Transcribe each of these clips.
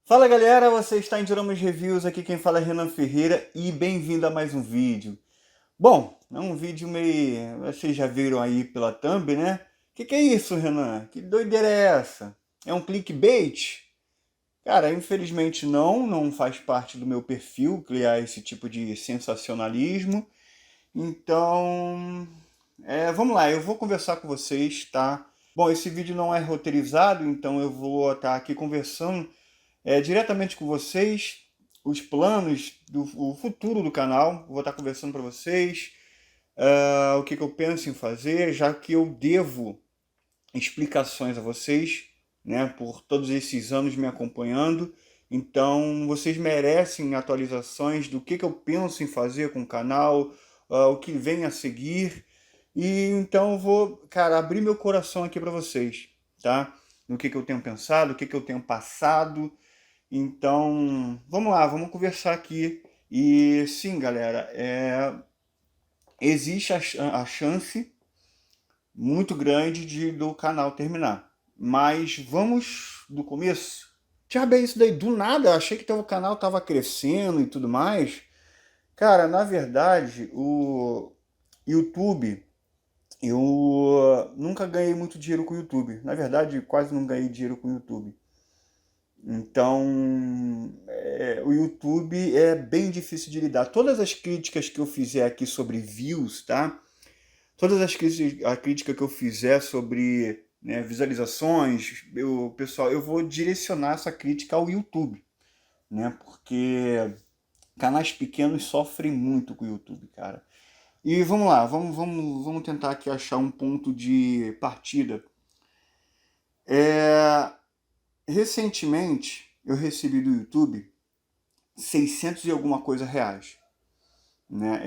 Fala galera, você está em Diramas Reviews, aqui quem fala é Renan Ferreira e bem-vindo a mais um vídeo. Bom, é um vídeo meio... vocês já viram aí pela thumb, né? Que é isso, Renan? Que doideira é essa? É um clickbait? Cara, infelizmente não faz parte do meu perfil criar esse tipo de sensacionalismo. Então, vamos lá, eu vou conversar com vocês, tá? Bom, esse vídeo não é roteirizado, então eu vou estar aqui conversando diretamente com vocês, os planos do o futuro do canal. Vou estar conversando para vocês o que eu penso em fazer, já que eu devo explicações a vocês, né, por todos esses anos me acompanhando. Então, vocês merecem atualizações do que eu penso em fazer com o canal, o que vem a seguir. E então eu vou, cara, abrir meu coração aqui para vocês, tá? No que eu tenho pensado, o que eu tenho passado. Então, vamos lá, vamos conversar aqui. E sim, galera, existe a chance muito grande do canal terminar. Mas vamos do começo. Diabo, é isso daí, do nada, eu achei que o canal estava crescendo e tudo mais. Cara, na verdade, o YouTube, eu nunca ganhei muito dinheiro com o YouTube. Na verdade, quase não ganhei dinheiro com o YouTube. Então, o YouTube é bem difícil de lidar. Todas as críticas que eu fizer aqui sobre views, tá? Todas as críticas, a crítica que eu fizer sobre, né, visualizações, pessoal, eu vou direcionar essa crítica ao YouTube, né? Porque canais pequenos sofrem muito com o YouTube, cara. E vamos lá, vamos tentar aqui achar um ponto de partida. É, Recentemente, eu recebi do YouTube 600 e alguma coisa reais, né?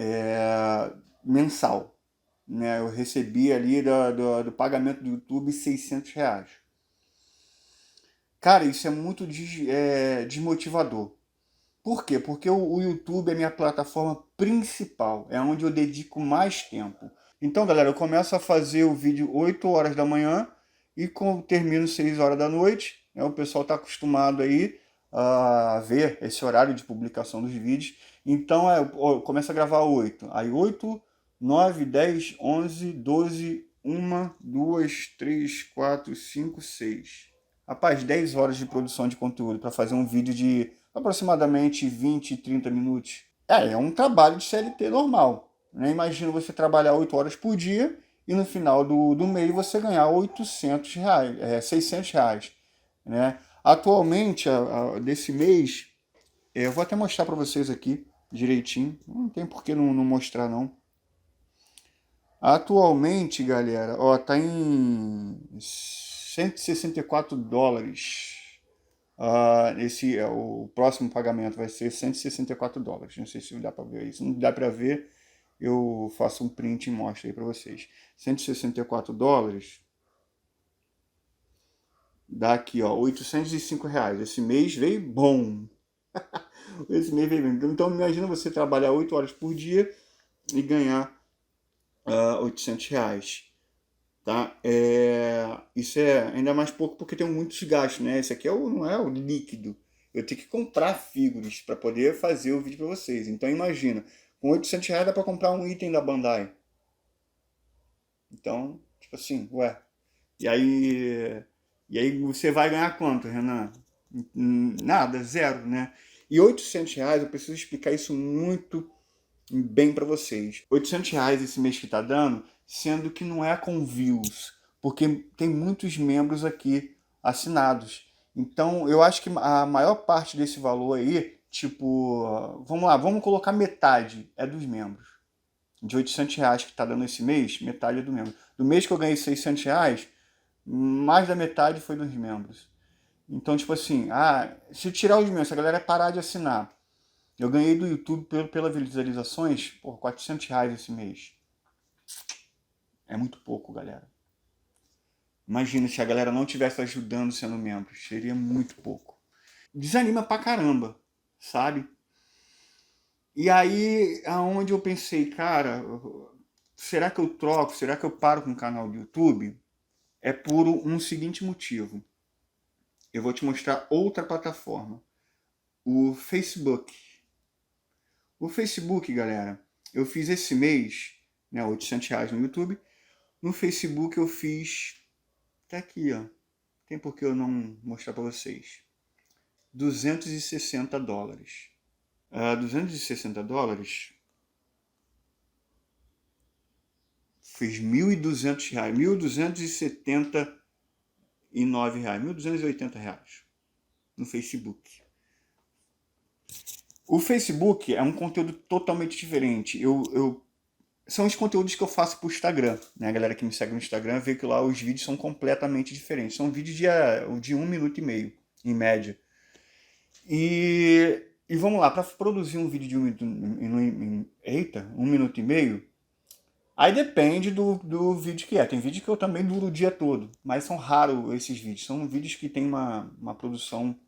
Mensal, né? Eu recebi ali do pagamento do YouTube 600 reais. Cara, isso é muito desmotivador. Por quê? Porque o YouTube é minha plataforma principal, é onde eu dedico mais tempo. Então, galera, eu começo a fazer o vídeo 8 horas da manhã e termino 6 horas da noite. Né? O pessoal está acostumado aí a ver esse horário de publicação dos vídeos. Então, eu começo a gravar 8. Aí 8, 9, 10, 11, 12, 1, 2, 3, 4, 5, 6. Rapaz, 10 horas de produção de conteúdo para fazer um vídeo de aproximadamente 20, 30 minutos. É um trabalho de CLT normal. Né? Imagina você trabalhar 8 horas por dia e no final do mês você ganhar 800 reais, 600 reais. Né? Atualmente, desse mês, eu vou até mostrar para vocês aqui direitinho. Não tem por que não mostrar, não. Atualmente, galera, ó, tá em US$ 164. O próximo pagamento vai ser US$ 164. Não sei se dá para ver isso. Não dá para ver, eu faço um print e mostro aí para vocês. US$ 164 dá aqui, ó, R$ 805. Esse mês veio bom. Esse mês veio bom. Então imagina você trabalhar 8 horas por dia e ganhar R$ 800. Tá? Isso é ainda mais pouco porque tem muitos gastos, né? Esse aqui não é o líquido. Eu tenho que comprar figuras para poder fazer o vídeo para vocês. Então imagina, com R$ 800 dá para comprar um item da Bandai. Então, tipo assim, ué. E aí você vai ganhar quanto, Renan? Nada, zero, né? E R$ 800, eu preciso explicar isso muito bem para vocês. R$ 800 esse mês que tá dando, sendo que não é com views, porque tem muitos membros aqui assinados. Então, eu acho que a maior parte desse valor aí, tipo, vamos lá, vamos colocar metade é dos membros. De R$ 800 que tá dando esse mês, metade é do membro. Do mês que eu ganhei R$ 600, mais da metade foi dos membros. Então, tipo assim, se tirar os membros, se a galera parar de assinar, eu ganhei do YouTube pelas visualizações por R$ 400 esse mês. É muito pouco, galera. Imagina se a galera não tivesse ajudando sendo membro. Seria muito pouco. Desanima pra caramba, sabe? E aí, aonde eu pensei, cara, será que eu troco? Será que eu paro com o canal do YouTube? É por um seguinte motivo. Eu vou te mostrar outra plataforma. o Facebook. O Facebook, galera, eu fiz esse mês, né, R$ 800 no YouTube. No Facebook eu fiz, tá aqui, ó, tem por que eu não mostrar para vocês, $260. $260 fez R$ 1.200, R$ 1.279, R$ 1.280 no Facebook. O Facebook é um conteúdo totalmente diferente. São os conteúdos que eu faço para o Instagram, né? A galera que me segue no Instagram vê que lá os vídeos são completamente diferentes. São vídeos de 1 minuto e meio, em média. E vamos lá, para produzir um vídeo de 1 minuto e meio, aí depende do vídeo que é. Tem vídeo que eu também duro o dia todo, mas são raros esses vídeos. São vídeos que tem uma produção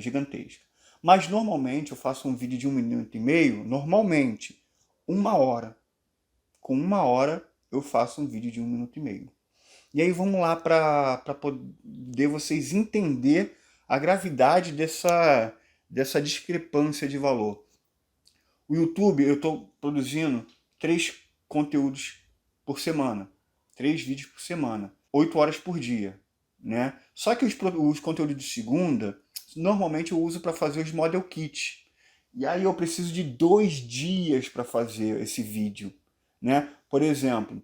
gigantesca. Mas normalmente eu faço um vídeo de 1 minuto e meio, normalmente, 1 hora. Com 1 hora eu faço um vídeo de 1 minuto e meio. E aí vamos lá para poder vocês entender a gravidade dessa discrepância de valor. O YouTube, eu estou produzindo 3 conteúdos por semana, 3 vídeos por semana, 8 horas por dia, né? Só que os conteúdos de segunda, normalmente eu uso para fazer os model kits. E aí eu preciso de 2 dias para fazer esse vídeo, né? Por exemplo,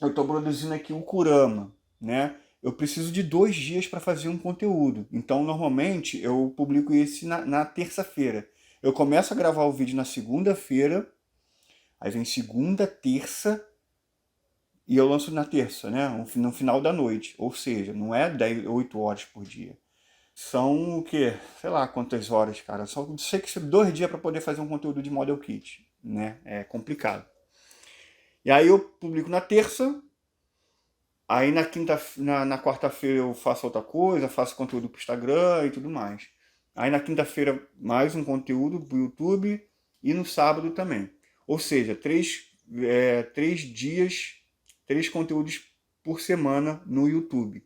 eu estou produzindo aqui o Kurama, né? Eu preciso de 2 dias para fazer um conteúdo. Então, normalmente, eu publico esse na terça-feira. Eu começo a gravar o vídeo na segunda-feira, aí vem segunda, terça, e eu lanço na terça, né? No final da noite. Ou seja, não é 8 horas por dia. São o quê? Sei lá quantas horas, cara. Só sei que 2 dias para poder fazer um conteúdo de model kit, né? É complicado. E aí eu publico na terça, aí na quarta-feira eu faço outra coisa, faço conteúdo pro Instagram e tudo mais. Aí na quinta-feira mais um conteúdo pro YouTube e no sábado também. Ou seja, 3 dias, 3 conteúdos por semana no YouTube.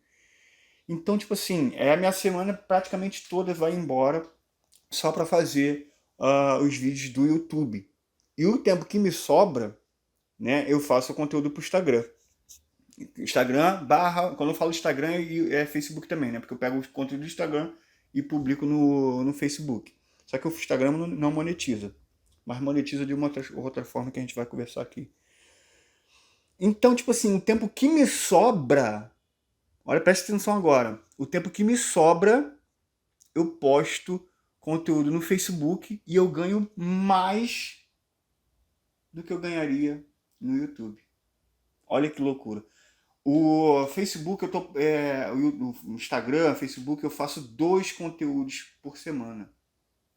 Então, tipo assim, a minha semana praticamente toda vai embora só para fazer os vídeos do YouTube. E o tempo que me sobra, né, eu faço o conteúdo pro Instagram. Instagram quando eu falo Instagram é Facebook também, né? Porque eu pego o conteúdo do Instagram e publico no Facebook. Só que o Instagram não monetiza, mas monetiza de uma outra forma que a gente vai conversar aqui. Então, tipo assim, o tempo que me sobra, olha, presta atenção agora, o tempo que me sobra, eu posto conteúdo no Facebook e eu ganho mais do que eu ganharia no YouTube. Olha que loucura. O Facebook, o Instagram, Facebook, eu faço 2 conteúdos por semana.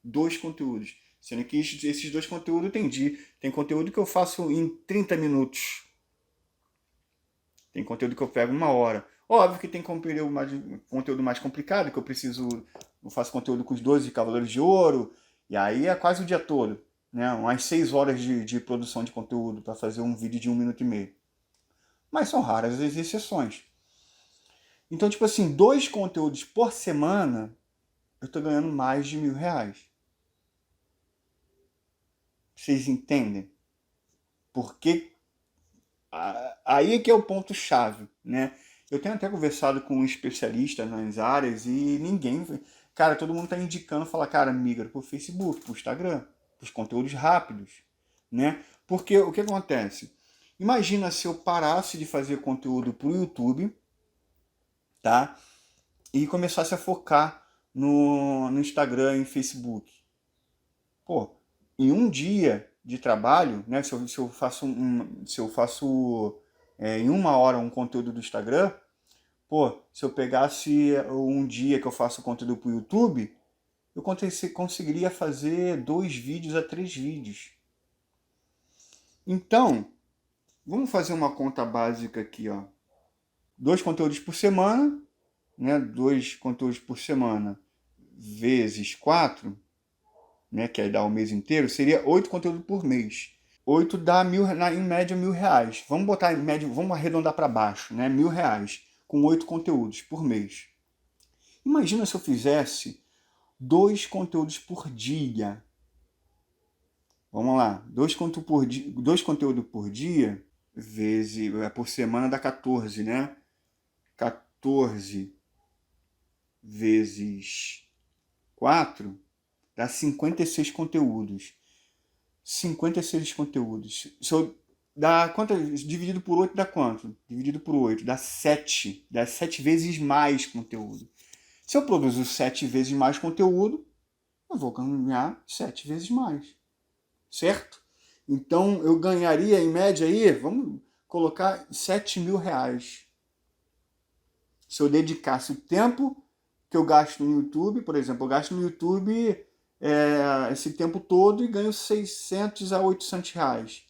2 conteúdos. Sendo que esses 2 conteúdos tem conteúdo que eu faço em 30 minutos. Tem conteúdo que eu pego 1 hora. Óbvio que tem conteúdo mais complicado, que eu faço conteúdo com os 12 Cavaleiros de Ouro, e aí é quase o dia todo, né? Umas 6 horas de produção de conteúdo para fazer um vídeo de 1 minuto e meio. Mas são raras as exceções. Então, tipo assim, 2 conteúdos por semana, eu tô ganhando mais de R$ 1.000. Vocês entendem? Porque aí é que é o ponto-chave, né? Eu tenho até conversado com um especialista nas áreas e ninguém... Cara, todo mundo tá indicando, fala, cara, migra pro Facebook, pro Instagram, pros conteúdos rápidos, né? Porque o que acontece? Imagina se eu parasse de fazer conteúdo pro YouTube, tá? E começasse a focar no Instagram e Facebook. Pô, em um dia de trabalho, né? Se eu faço em 1 hora um conteúdo do Instagram, pô, se eu pegasse um dia que eu faço conteúdo pro YouTube, eu conseguiria fazer 2 vídeos a 3 vídeos. Então, vamos fazer uma conta básica aqui, ó. 2 conteúdos por semana, né? 2 conteúdos por semana vezes 4, né? Que aí dá o mês inteiro, seria 8 conteúdos por mês. 8 dá em média R$ 1.000. Vamos botar em média, vamos arredondar para baixo, né? R$ 1.000 com 8 conteúdos por mês. Imagina se eu fizesse 2 conteúdos por dia. Vamos lá, 2 conteúdos por dia, vezes, por semana dá 14, né? 14 vezes 4 dá 56 conteúdos. 56 conteúdos. Se eu dá quanto? Dividido por 8 dá quanto? Dividido por 8 dá 7. Dá 7 vezes mais conteúdo. Se eu produzo 7 vezes mais conteúdo, eu vou ganhar 7 vezes mais. Certo? Então eu ganharia em média aí, vamos colocar 7 mil reais. Se eu dedicasse o tempo que eu gasto no YouTube, por exemplo, eu gasto no YouTube esse tempo todo e ganho 600 a 800 reais.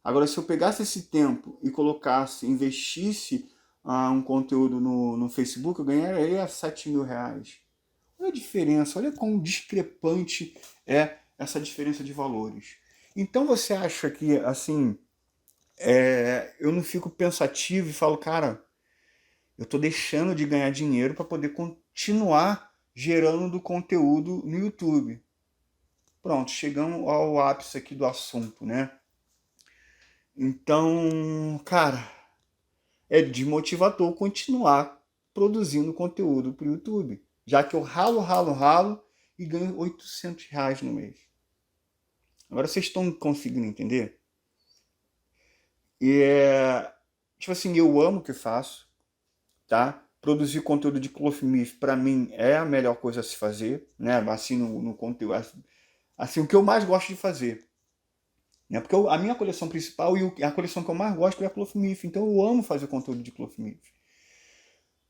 Agora, se eu pegasse esse tempo e colocasse, investisse um conteúdo no Facebook, eu ganharia 7 mil reais. Olha a diferença, olha quão discrepante é essa diferença de valores. Então você acha que, assim, eu não fico pensativo e falo, cara, eu estou deixando de ganhar dinheiro para poder continuar gerando conteúdo no YouTube. Pronto, chegamos ao ápice aqui do assunto, né? Então, cara, é desmotivador continuar produzindo conteúdo para o YouTube, já que eu ralo e ganho 800 reais no mês. Agora vocês estão conseguindo entender? E tipo assim, eu amo o que faço, tá? Produzir conteúdo de Cloth Myth, para mim, é a melhor coisa a se fazer, né? Assim, no conteúdo, assim, o que eu mais gosto de fazer. Né? Porque a minha coleção principal e a coleção que eu mais gosto é a Cloth Myth, então eu amo fazer conteúdo de Cloth Myth.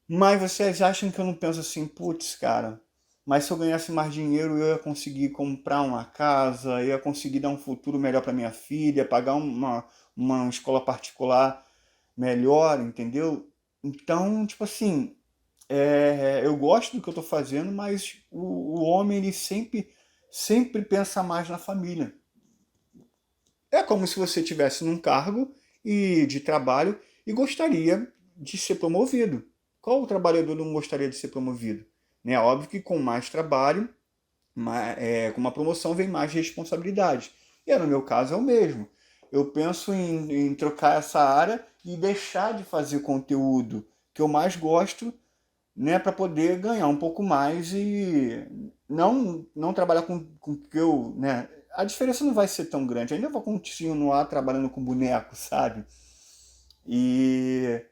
Mas vocês acham que eu não penso assim, putz, cara, mas se eu ganhasse mais dinheiro eu ia conseguir comprar uma casa, eu ia conseguir dar um futuro melhor para minha filha, pagar uma escola particular melhor, entendeu? Então, tipo assim, eu gosto do que eu estou fazendo, mas o homem ele sempre pensa mais na família. É como se você tivesse num cargo de trabalho e gostaria de ser promovido. Qual trabalhador não gostaria de ser promovido? Né? Óbvio que com mais trabalho, com uma promoção vem mais responsabilidade. E no meu caso é o mesmo. Eu penso em trocar essa área e deixar de fazer conteúdo que eu mais gosto, né, para poder ganhar um pouco mais e não trabalhar com que eu, né, a diferença não vai ser tão grande. Ainda vou continuar trabalhando com boneco, sabe? E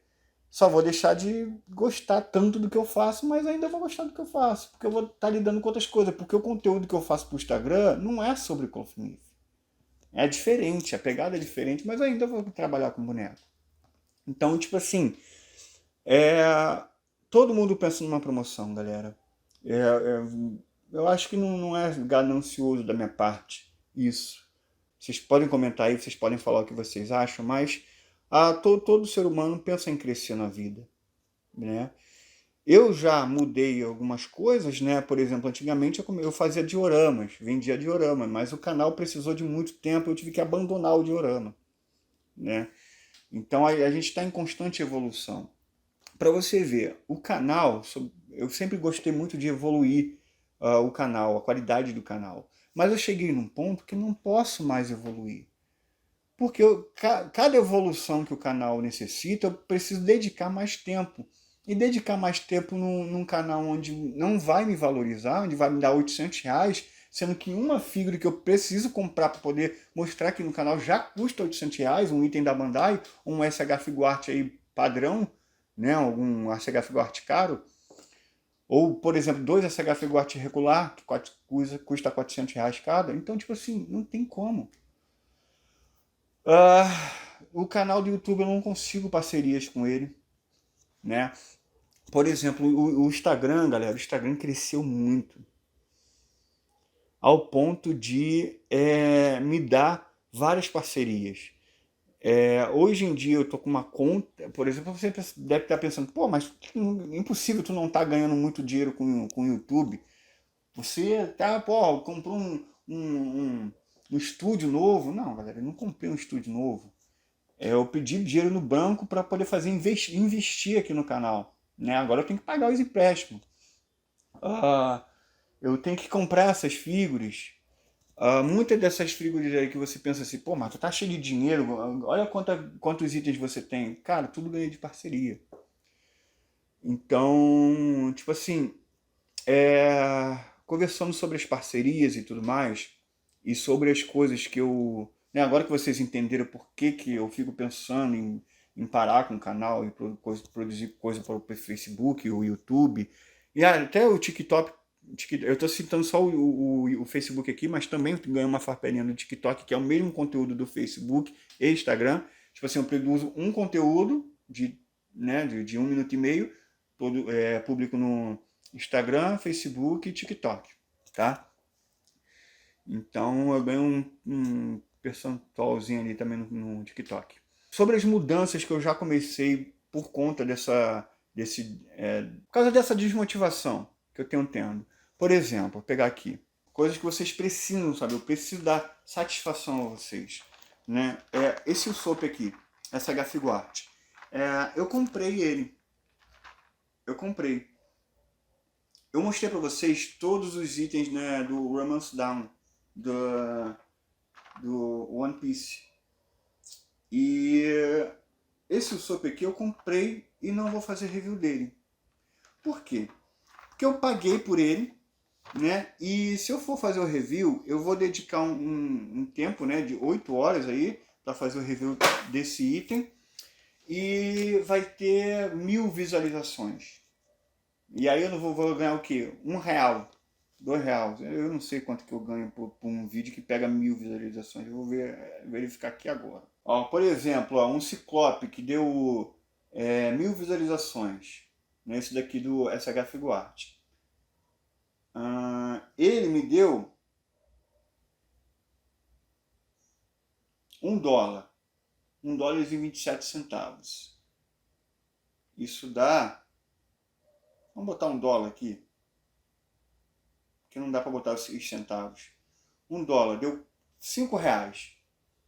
só vou deixar de gostar tanto do que eu faço, mas ainda vou gostar do que eu faço, porque eu vou estar lidando com outras coisas, porque o conteúdo que eu faço pro Instagram não é sobre Cloth Myth. É diferente, a pegada é diferente, mas ainda vou trabalhar com boneco. Então, tipo assim, todo mundo pensa numa promoção, galera. Eu acho que não é ganancioso da minha parte isso. Vocês podem comentar aí, vocês podem falar o que vocês acham, mas todo ser humano pensa em crescer na vida, né? Eu já mudei algumas coisas, né? Por exemplo, antigamente eu fazia dioramas, vendia diorama, mas o canal precisou de muito tempo, eu tive que abandonar o diorama, né? Então a gente está em constante evolução. Para você ver, o canal, eu sempre gostei muito de evoluir o canal, a qualidade do canal. Mas eu cheguei num ponto que não posso mais evoluir. Porque cada evolução que o canal necessita, eu preciso dedicar mais tempo. E dedicar mais tempo num canal onde não vai me valorizar, onde vai me dar 800 reais, sendo que uma figura que eu preciso comprar para poder mostrar aqui no canal já custa 800 reais, um item da Bandai, um SH Figuarte aí padrão, né, algum SH Figuarte caro, ou, por exemplo, dois SH Figuarte regular, que custa 400 reais cada. Então, tipo assim, não tem como. O canal do YouTube eu não consigo parcerias com ele, né? Por exemplo, o Instagram, galera, o Instagram cresceu muito ao ponto de me dar várias parcerias. Hoje em dia eu tô com uma conta, por exemplo, você deve estar pensando, pô, mas impossível tu não tá ganhando muito dinheiro com o YouTube. Você tá, pô, comprou um estúdio novo. Não, galera, eu não comprei um estúdio novo. Eu pedi dinheiro no banco para poder fazer investir aqui no canal. Né? Agora eu tenho que pagar os empréstimos. eu tenho que comprar essas figuras. Muitas dessas figuras aí que você pensa assim, pô, mas tu tá cheio de dinheiro, olha quantos itens você tem. Cara, tudo ganha de parceria. Então, tipo assim, conversando sobre as parcerias e tudo mais, e sobre as coisas que eu... Né, agora que vocês entenderam por que eu fico pensando em parar com o canal e produzir coisa para o Facebook, o YouTube, e até o TikTok. Eu estou citando só o Facebook aqui, mas também ganho uma farpelinha no TikTok, que é o mesmo conteúdo do Facebook e Instagram. Tipo assim, eu produzo um conteúdo de 1 minuto e meio, publico no Instagram, Facebook e TikTok, tá? Então eu ganho um percentualzinho ali também no TikTok. Sobre as mudanças que eu já comecei por conta por causa dessa desmotivação que eu tenho tendo. Por exemplo, vou pegar aqui, coisas que vocês precisam saber, eu preciso dar satisfação a vocês. Né? Esse Usopp aqui, essa Gafiguarte, eu comprei ele. Eu mostrei para vocês todos os itens, né, do Romance Down, do One Piece. E esse Usopp aqui eu comprei e não vou fazer review dele. Por quê? Porque eu paguei por ele, né? E se eu for fazer o review, eu vou dedicar um tempo, né, de 8 horas aí para fazer o review desse item. E vai ter 1000 visualizações. E aí eu não vou ganhar o quê? R$1, R$2. Eu não sei quanto que eu ganho por um vídeo que pega 1000 visualizações. Eu vou verificar aqui agora. Ó, por exemplo, um Ciclope que deu 1000 visualizações. Nesse daqui do SH Figuarte. Ele me deu $1. $1,27. Isso dá... Vamos botar $1 aqui. Porque não dá para botar os centavos. $1 deu R$5.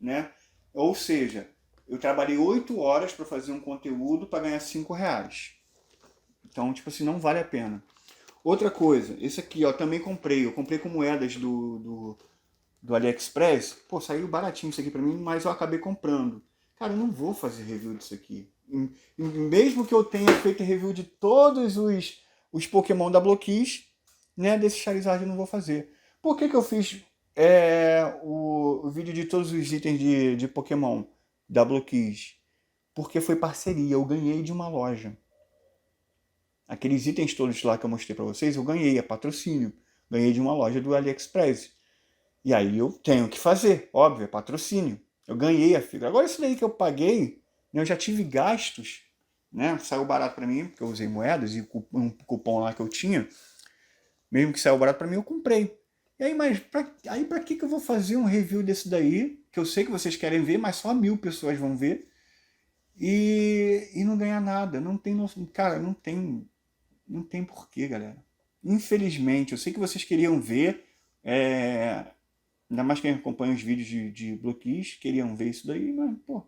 Né? Ou seja, eu trabalhei 8 horas para fazer um conteúdo para ganhar R$5. Então, tipo assim, não vale a pena. Outra coisa, esse aqui, ó, também comprei. Eu comprei com moedas do AliExpress. Pô, saiu baratinho isso aqui pra mim, mas eu acabei comprando. Cara, eu não vou fazer review disso aqui. Mesmo que eu tenha feito review de todos os Pokémon da Bloquis, né, desse Charizard eu não vou fazer. Por que eu fiz o vídeo de todos os itens de Pokémon da Bloquis? Porque foi parceria, eu ganhei de uma loja. Aqueles itens todos lá que eu mostrei para vocês, eu ganhei, é patrocínio. Ganhei de uma loja do AliExpress. E aí eu tenho que fazer, óbvio, é patrocínio. Eu ganhei a figura. Agora isso daí que eu paguei, eu já tive gastos, né? Saiu barato para mim, porque eu usei moedas e um cupom lá que eu tinha. Mesmo que saiu barato para mim, eu comprei. E aí, mas pra que eu vou fazer um review desse daí, que eu sei que vocês querem ver, mas só 1000 pessoas vão ver, e não ganhar nada? Não tem noção. Cara, não tem porquê, galera. Infelizmente, eu sei que vocês queriam ver, ainda mais quem acompanha os vídeos de Bloquis, queriam ver isso daí, mas, pô,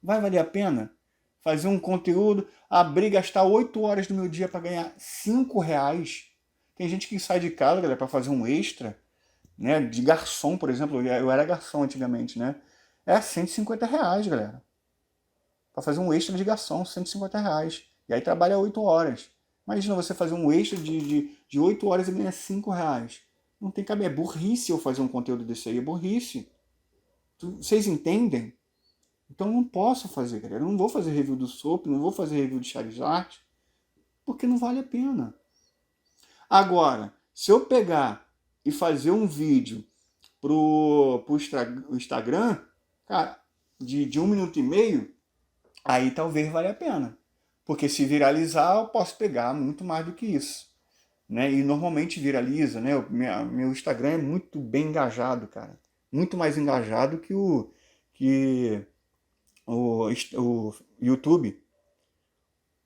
vai valer a pena fazer um conteúdo, abrir, gastar 8 horas do meu dia para ganhar R$5? Tem gente que sai de casa, galera, para fazer um extra, né, de garçom, por exemplo. Eu era garçom antigamente, né? É R$150, galera. Para fazer um extra de garçom, R$150. E aí trabalha 8 horas. Imagina você fazer um extra de 8 horas e ganhar R$5. Não tem cabimento. É burrice eu fazer um conteúdo desse aí. É burrice. Vocês entendem? Então eu não posso fazer, galera. Eu não vou fazer review do Soap, não vou fazer review de Charizard, porque não vale a pena. Agora, se eu pegar e fazer um vídeo pro Instagram, cara, de 1 minuto e meio, aí talvez valha a pena. Porque se viralizar, eu posso pegar muito mais do que isso. Né? E normalmente viraliza, né? Meu Instagram é muito bem engajado, cara. Muito mais engajado que o YouTube.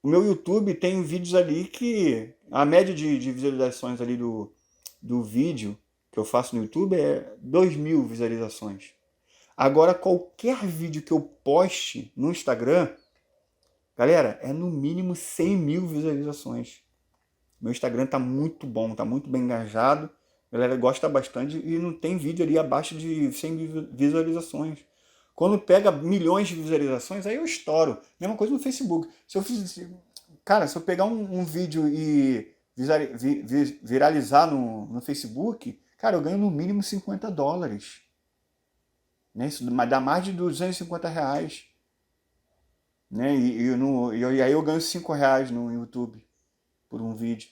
O meu YouTube tem vídeos ali que a média de visualizações ali do vídeo que eu faço no YouTube é 2.000 visualizações. Agora, qualquer vídeo que eu poste no Instagram, galera, é no mínimo 100.000 visualizações. Meu Instagram tá muito bom, tá muito bem engajado. A galera gosta bastante e não tem vídeo ali abaixo de 100 visualizações. Quando pega milhões de visualizações, aí eu estouro. Mesma coisa no Facebook. Cara, se eu pegar um vídeo e viralizar no Facebook, cara, eu ganho no mínimo US$ 50. Né? Isso dá mais de R$ 250. Né? E aí eu ganho R$ 5 no YouTube por um vídeo.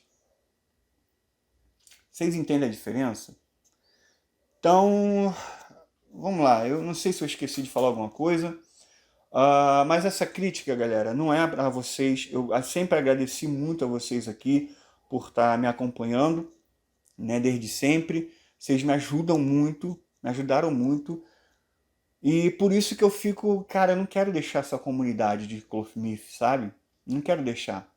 Vocês entendem a diferença? Então, vamos lá. Eu não sei se eu esqueci de falar alguma coisa. Mas essa crítica, galera, não é para vocês. Eu sempre agradeci muito a vocês aqui por estar me acompanhando, né, desde sempre. Vocês me ajudam muito, me ajudaram muito. E por isso que eu fico, cara, eu não quero deixar essa comunidade de Clothmith, sabe? Não quero deixar.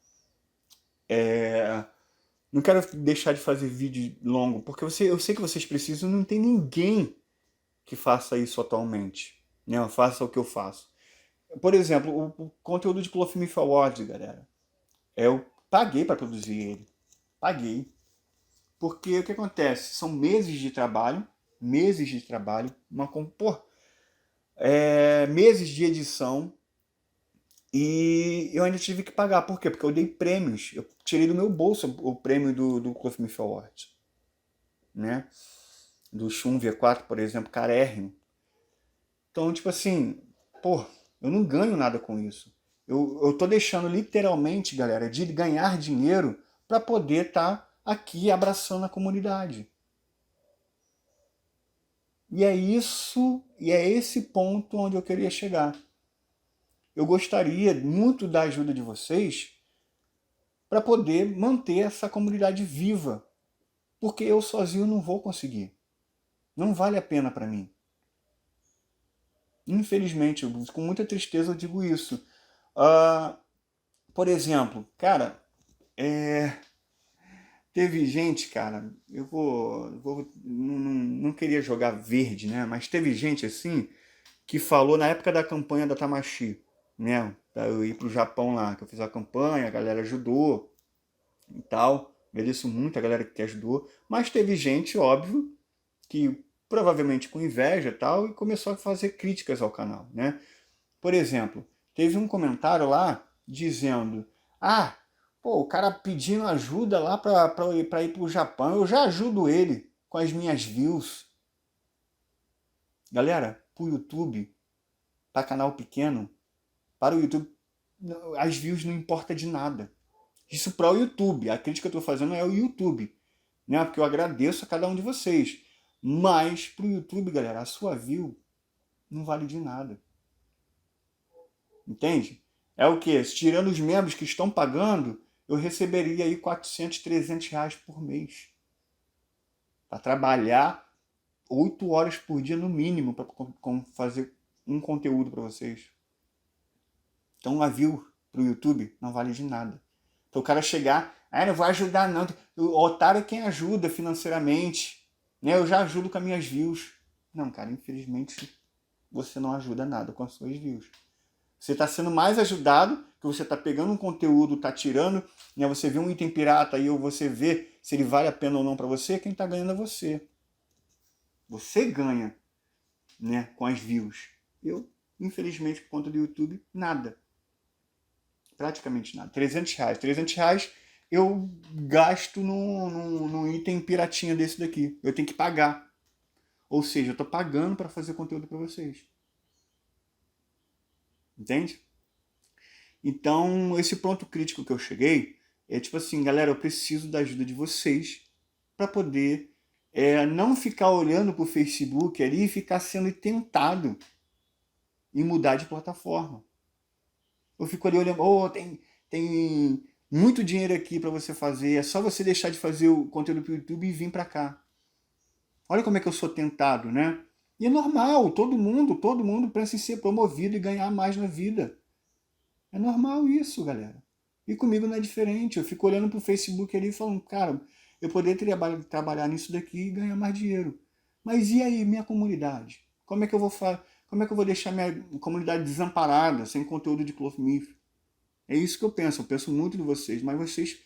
Não quero deixar de fazer vídeo longo, porque eu sei que vocês precisam, não tem ninguém que faça isso atualmente, né? Faça o que eu faço. Por exemplo, o conteúdo de Clothmith Awards, galera, eu paguei para produzir ele. Paguei. Porque o que acontece? São meses de trabalho, meses de edição, e eu ainda tive que pagar. Por quê? Porque eu dei prêmios. Eu tirei do meu bolso o prêmio do Clothmith Awards, né? Do Shun V4, por exemplo, carérrimo. Então, tipo assim, pô, eu não ganho nada com isso. Eu tô deixando literalmente, galera, de ganhar dinheiro para poder estar aqui abraçando a comunidade. E é isso, e é esse ponto onde eu queria chegar. Eu gostaria muito da ajuda de vocês para poder manter essa comunidade viva, porque eu sozinho não vou conseguir. Não vale a pena para mim. Infelizmente, com muita tristeza eu digo isso. Por exemplo, cara, teve gente, cara, não queria jogar verde, né? Mas teve gente assim que falou na época da campanha da Tamashi, né? Eu ir pro Japão lá, que eu fiz a campanha, a galera ajudou e tal. Agradeço muito a galera que ajudou. Mas teve gente, óbvio, que provavelmente com inveja e tal, e começou a fazer críticas ao canal, né? Por exemplo, teve um comentário lá dizendo: pô, o cara pedindo ajuda lá para ir pro Japão, eu já ajudo ele com as minhas views. Galera, pro YouTube, para canal pequeno, para o YouTube, as views não importa de nada. Isso para o YouTube. A crítica que eu estou fazendo é o YouTube, né? Porque eu agradeço a cada um de vocês. Mas para o YouTube, galera, a sua view não vale de nada. Entende? É o que? Tirando os membros que estão pagando, eu receberia aí 400, 300 reais por mês. Para trabalhar 8 horas por dia no mínimo para fazer um conteúdo para vocês. Então a view pro YouTube não vale de nada. Então o cara chegar, não vou ajudar não. O otário é quem ajuda financeiramente. Né? Eu já ajudo com as minhas views. Não, cara, infelizmente você não ajuda nada com as suas views. Você está sendo mais ajudado, que você está pegando um conteúdo, está tirando, né? Você vê um item pirata aí, ou você vê se ele vale a pena ou não para você, quem está ganhando é você. Você ganha, né, com as views. Eu, infelizmente, por conta do YouTube, nada. Praticamente nada. R$ 300. R$ 300 eu gasto num item piratinha desse daqui. Eu tenho que pagar. Ou seja, eu estou pagando para fazer conteúdo para vocês. Entende? Então, esse ponto crítico que eu cheguei é tipo assim, galera, eu preciso da ajuda de vocês para poder não ficar olhando para o Facebook ali e ficar sendo tentado em mudar de plataforma. Eu fico ali olhando, tem muito dinheiro aqui para você fazer, é só você deixar de fazer o conteúdo para o YouTube e vir para cá. Olha como é que eu sou tentado, né? E é normal, todo mundo pensa em ser promovido e ganhar mais na vida. É normal isso, galera. E comigo não é diferente. Eu fico olhando pro Facebook ali e falando, cara, eu poderia trabalhar nisso daqui e ganhar mais dinheiro. Mas e aí, minha comunidade? Como é que eu vou deixar minha comunidade desamparada, sem conteúdo de Clothmith? É isso que eu penso muito de vocês, mas vocês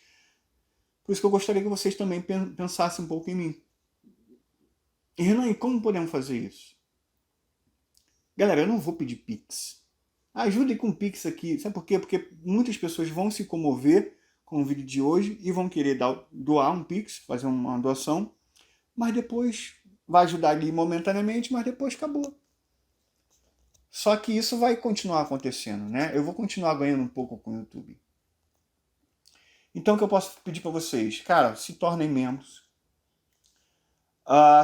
Por isso que eu gostaria que vocês também pensassem um pouco em mim. E Renan, e como podemos fazer isso? Galera, eu não vou pedir Pix. Ajude com o Pix aqui. Sabe por quê? Porque muitas pessoas vão se comover com o vídeo de hoje e vão querer doar um Pix, fazer uma doação, mas depois vai ajudar ali momentaneamente, mas depois acabou. Só que isso vai continuar acontecendo, né? Eu vou continuar ganhando um pouco com o YouTube. Então o que eu posso pedir para vocês? Cara, se tornem membros.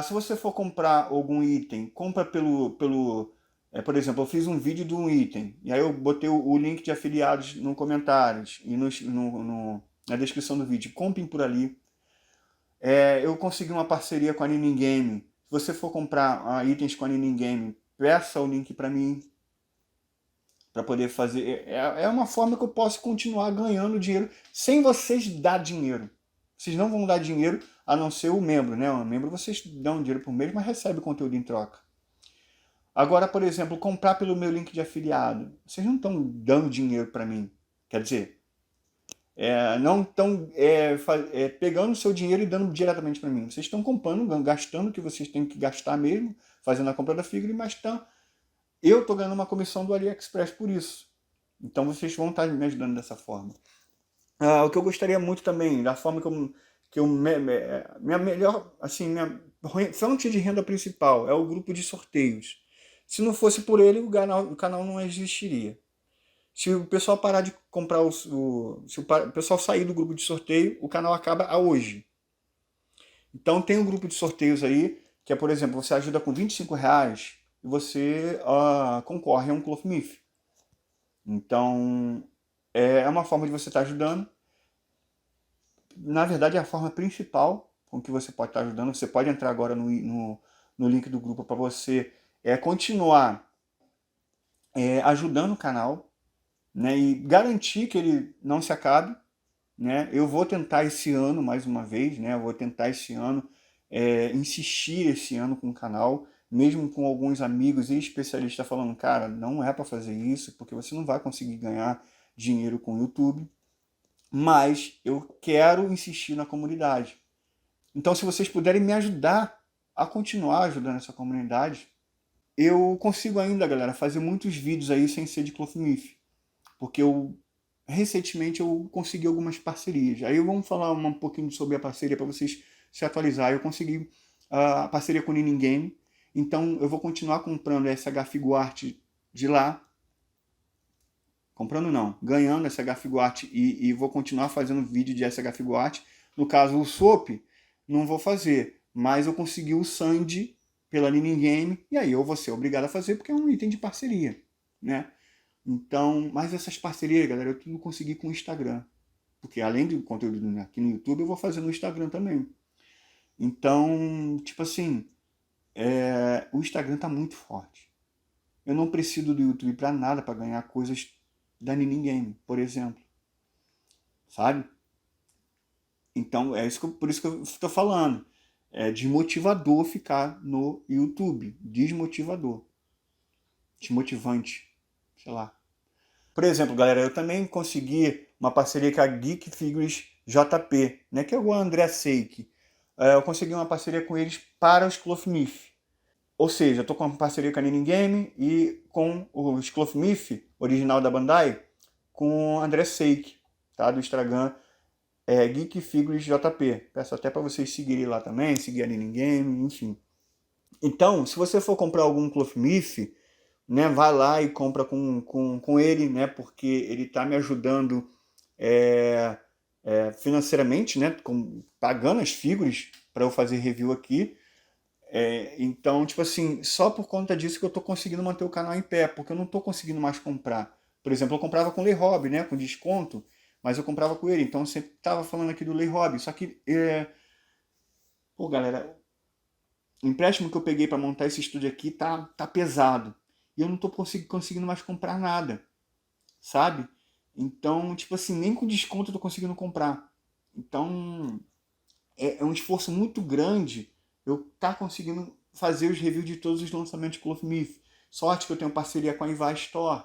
Se você for comprar algum item, compra por exemplo, eu fiz um vídeo de um item, e aí eu botei o link de afiliados no comentários e na descrição do vídeo. Comprem por ali. Eu consegui uma parceria com a Ninin Game. Se você for comprar itens com a Ninin Game, peça o link para mim, para poder fazer. É uma forma que eu posso continuar ganhando dinheiro sem vocês dar dinheiro. Vocês não vão dar dinheiro a não ser o membro, né? O membro vocês dão dinheiro por mês, mas recebe conteúdo em troca. Agora, por exemplo, comprar pelo meu link de afiliado. Vocês não estão dando dinheiro para mim. Quer dizer, não estão pegando o seu dinheiro e dando diretamente para mim. Vocês estão comprando, gastando o que vocês têm que gastar mesmo, fazendo a compra da figura, mas eu estou ganhando uma comissão do AliExpress por isso. Então vocês vão estar me ajudando dessa forma. O que eu gostaria muito também, da forma minha melhor, assim, minha fonte de renda principal é o grupo de sorteios. Se não fosse por ele, o canal não existiria. Se o pessoal parar de comprar se o pessoal sair do grupo de sorteio, o canal acaba hoje. Então tem um grupo de sorteios aí, que é, por exemplo, você ajuda com R$25 e você concorre a um Clothmith. Então, é uma forma de você estar ajudando. Na verdade, é a forma principal com que você pode estar ajudando. Você pode entrar agora no link do grupo para você continuar ajudando o canal, né, e garantir que ele não se acabe. Né? Eu vou tentar esse ano, mais uma vez, né? Eu vou tentar esse ano, insistir esse ano com o canal, mesmo com alguns amigos e especialistas falando, cara, não é para fazer isso, porque você não vai conseguir ganhar dinheiro com o YouTube. Mas eu quero insistir na comunidade. Então, se vocês puderem me ajudar a continuar ajudando essa comunidade, eu consigo ainda, galera, fazer muitos vídeos aí sem ser de Clothmith. Porque recentemente eu consegui algumas parcerias. Aí vamos falar um pouquinho sobre a parceria para vocês se atualizar. Eu consegui a parceria com o Ninin Game. Então eu vou continuar comprando SH Figuart de lá. Comprando não, ganhando SH Figuart e vou continuar fazendo vídeo de SH Figuart. No caso, o Swap, não vou fazer. Mas eu consegui o Sandy pela Ninin Game. E aí eu vou ser obrigado a fazer porque é um item de parceria, né? Então, mas essas parcerias, galera, eu tudo consegui com o Instagram. Porque além do conteúdo aqui no YouTube, eu vou fazer no Instagram também. Então, tipo assim, o Instagram tá muito forte. Eu não preciso do YouTube para nada para ganhar coisas da Ninin Game, por exemplo. Sabe? Então, por isso que eu estou falando. É desmotivador ficar no YouTube. Desmotivador. Desmotivante. Sei lá. Por exemplo, galera, eu também consegui uma parceria com a Geek Figures JP, né, que é o André Seik. Eu consegui uma parceria com eles para os Clothmith. Ou seja, eu estou com uma parceria com a Ninin Game e com os Clothmith, original da Bandai, com o André Seik, tá, do Instagram, Geek Figures JP. Peço até para vocês seguirem lá também, seguir a Ninin Game, enfim. Então, se você for comprar algum Clothmith, né, vai lá e compra com ele, né, porque ele está me ajudando financeiramente, né, pagando as figuras para eu fazer review aqui. Então, tipo assim, só por conta disso que eu estou conseguindo manter o canal em pé, porque eu não estou conseguindo mais comprar. Por exemplo, eu comprava com o Lei Hobby, né, com desconto, mas eu comprava com ele, então eu sempre estava falando aqui do Lei Hobby, só que, pô, galera, o empréstimo que eu peguei para montar esse estúdio aqui tá pesado. E eu não tô conseguindo mais comprar nada, sabe? Então, tipo assim, nem com desconto eu tô conseguindo comprar. Então, é um esforço muito grande eu tá conseguindo fazer os reviews de todos os lançamentos de Clothmith. Sorte que eu tenho parceria com a Iva Store.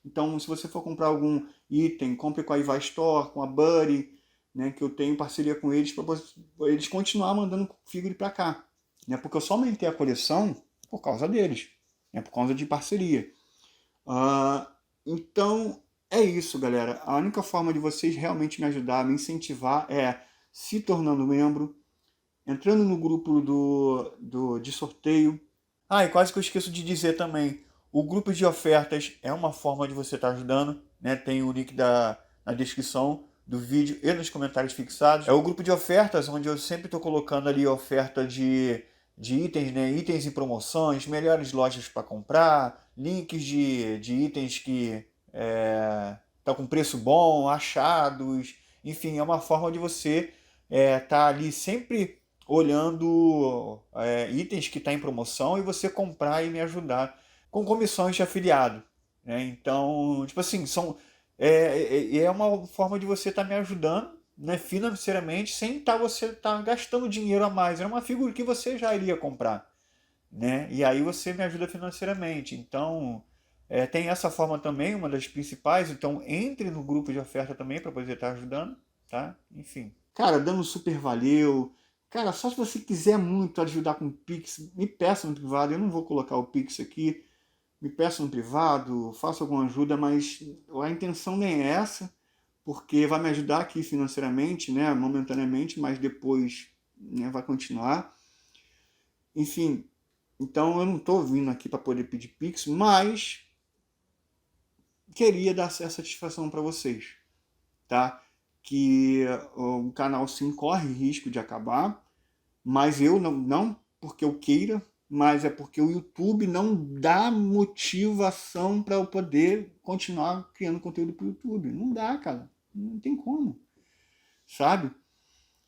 Então, se você for comprar algum item, compre com a Iva Store, com a Buddy, né, que eu tenho parceria com eles para eles continuar mandando figure para cá, né, porque eu só aumentei a coleção por causa deles, né, por causa de parceria. Então é isso, galera. A única forma de vocês realmente me ajudar, me incentivar é se tornando membro, entrando no grupo de sorteio. E quase que eu esqueço de dizer também, o grupo de ofertas é uma forma de você estar ajudando, né? Tem o link na descrição do vídeo e nos comentários fixados. É o grupo de ofertas, onde eu sempre estou colocando ali oferta de itens, né? Itens em promoções, melhores lojas para comprar, links de itens que estão com preço bom, achados, enfim, é uma forma de você estar ali sempre olhando itens que estão em promoção e você comprar e me ajudar com comissões de afiliado, né? Então, tipo assim, é uma forma de você estar me ajudando, né, financeiramente, sem você estar gastando dinheiro a mais. É uma figura que você já iria comprar, né? E aí você me ajuda financeiramente. Então, tem essa forma também, uma das principais. Então, entre no grupo de oferta também para poder estar ajudando, tá? Enfim. Cara, dando super valeu. Cara, só se você quiser muito ajudar com o Pix, me peça no privado. Eu não vou colocar o Pix aqui. Me peça no privado, faça alguma ajuda, mas a intenção nem é essa, porque vai me ajudar aqui financeiramente, né, momentaneamente, mas depois, né, vai continuar. Enfim, então eu não estou vindo aqui para poder pedir Pix, mas queria dar essa satisfação para vocês, tá? Que o canal sim corre risco de acabar, mas eu não porque eu queira, mas é porque o YouTube não dá motivação para eu poder continuar criando conteúdo para o YouTube. Não dá, cara. Não tem como. Sabe?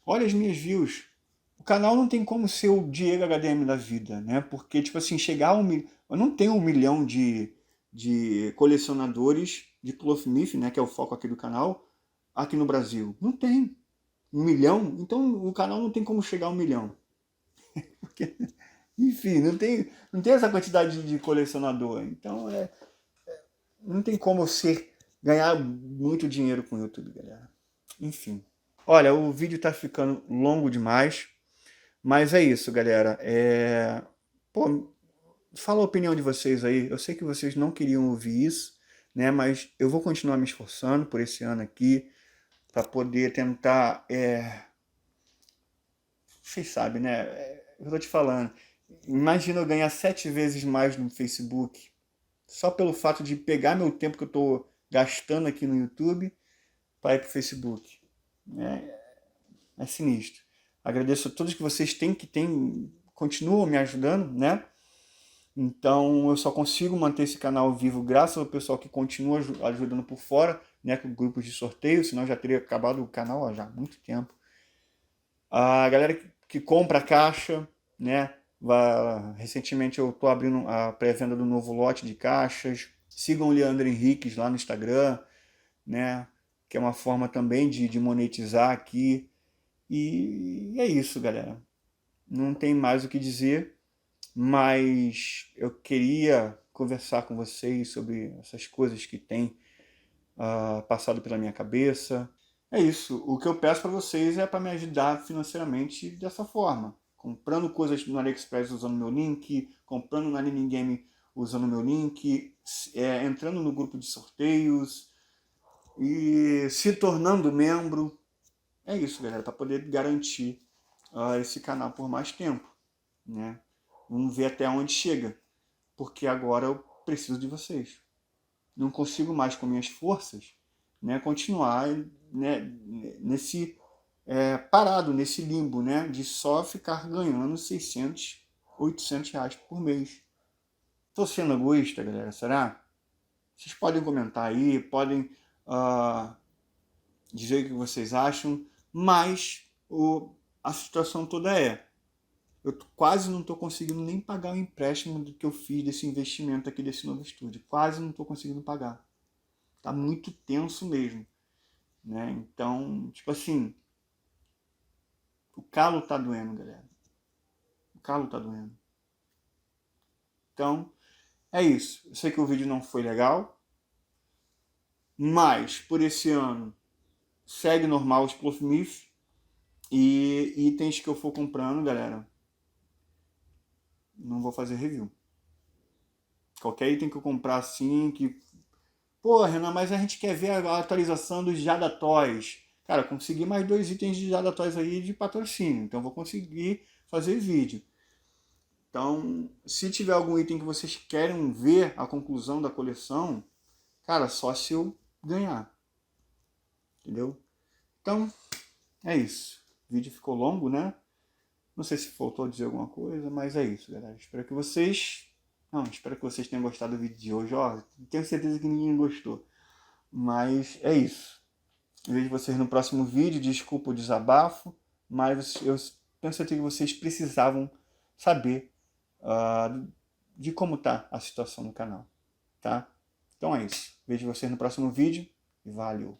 Olha as minhas views. O canal não tem como ser o Diego HDM da vida, né? Porque, tipo assim, chegar a eu não tenho 1 milhão de colecionadores de Clothmith, né? Que é o foco aqui do canal, aqui no Brasil. Não tem. 1 milhão? Então o canal não tem como chegar a 1 milhão. Porque, enfim, não tem essa quantidade de colecionador. Então não tem como ganhar muito dinheiro com o YouTube, galera. Enfim. Olha, o vídeo tá ficando longo demais. Mas é isso, galera. Pô, fala a opinião de vocês aí. Eu sei que vocês não queriam ouvir isso, né? Mas eu vou continuar me esforçando por esse ano aqui para poder tentar. Vocês sabem, né? Eu tô te falando. Imagina eu ganhar 7 vezes mais no Facebook, só pelo fato de pegar meu tempo que eu estou gastando aqui no YouTube para ir para o Facebook. É sinistro. Agradeço a todos que vocês continuam me ajudando, né? Então eu só consigo manter esse canal vivo graças ao pessoal que continua ajudando por fora, né? Com grupos de sorteio, senão eu já teria acabado o canal já há muito tempo. A galera que compra a caixa, né? Recentemente eu estou abrindo a pré-venda do novo lote de caixas. Sigam o Leandro Henriques lá no Instagram, né? Que é uma forma também de monetizar aqui. E é isso, galera. Não tem mais o que dizer, mas eu queria conversar com vocês sobre essas coisas que têm passado pela minha cabeça. É isso. O que eu peço para vocês é para me ajudar financeiramente dessa forma. Comprando coisas no AliExpress usando meu link, comprando na Anime Game usando meu link, entrando no grupo de sorteios e se tornando membro. É isso, galera, para poder garantir esse canal por mais tempo, né? Vamos ver até onde chega, porque agora eu preciso de vocês. Não consigo mais com minhas forças, né, continuar, né, parado nesse limbo, né, de só ficar ganhando 600, 800 reais por mês. Estou sendo egoísta, galera, será? Vocês podem comentar aí, podem dizer o que vocês acham, mas a situação toda eu quase não estou conseguindo nem pagar o empréstimo do que eu fiz desse investimento aqui desse novo estúdio. Quase não estou conseguindo pagar. Tá muito tenso mesmo, né? Então, tipo assim, o calo tá doendo, galera. O calo tá doendo. Então, é isso. Eu sei que o vídeo não foi legal, mas por esse ano segue normal os Clothmith. E itens que eu for comprando, galera, não vou fazer review. Qualquer item que eu comprar assim, que... Pô, Renan, mas a gente quer ver a atualização dos Jada Toys. Cara, consegui mais 2 itens de Jada Toys aí de patrocínio, então vou conseguir fazer vídeo. Então, se tiver algum item que vocês querem ver a conclusão da coleção, cara, só se eu ganhar. Entendeu? Então, é isso. O vídeo ficou longo, né? Não sei se faltou dizer alguma coisa, mas é isso, galera. Espero que vocês... Não, espero que vocês tenham gostado do vídeo de hoje. Ó, tenho certeza que ninguém gostou. Mas é isso. Vejo vocês no próximo vídeo. Desculpa o desabafo, mas eu tenho certeza que vocês precisavam saber de como tá a situação no canal, tá? Então é isso. Vejo vocês no próximo vídeo e valeu!